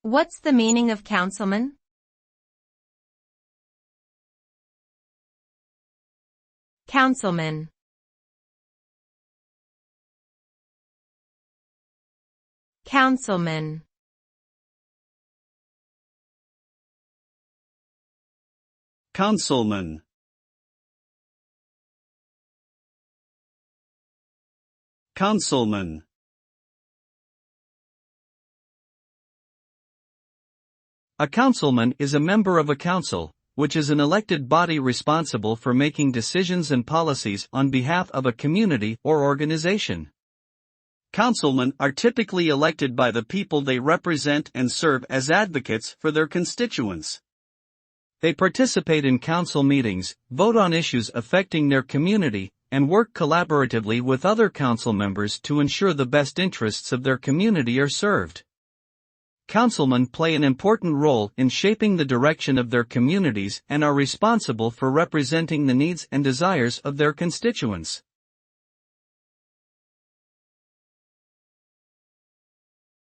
What's the meaning of councilman? Councilman. Councilman. Councilman. Councilman. A councilman is a member of a council, which is an elected body responsible for making decisions and policies on behalf of a community or organization. Councilmen are typically elected by the people they represent and serve as advocates for their constituents. They participate in council meetings, vote on issues affecting their community, and work collaboratively with other council members to ensure the best interests of their community are served. Councilmen play an important role in shaping the direction of their communities and are responsible for representing the needs and desires of their constituents.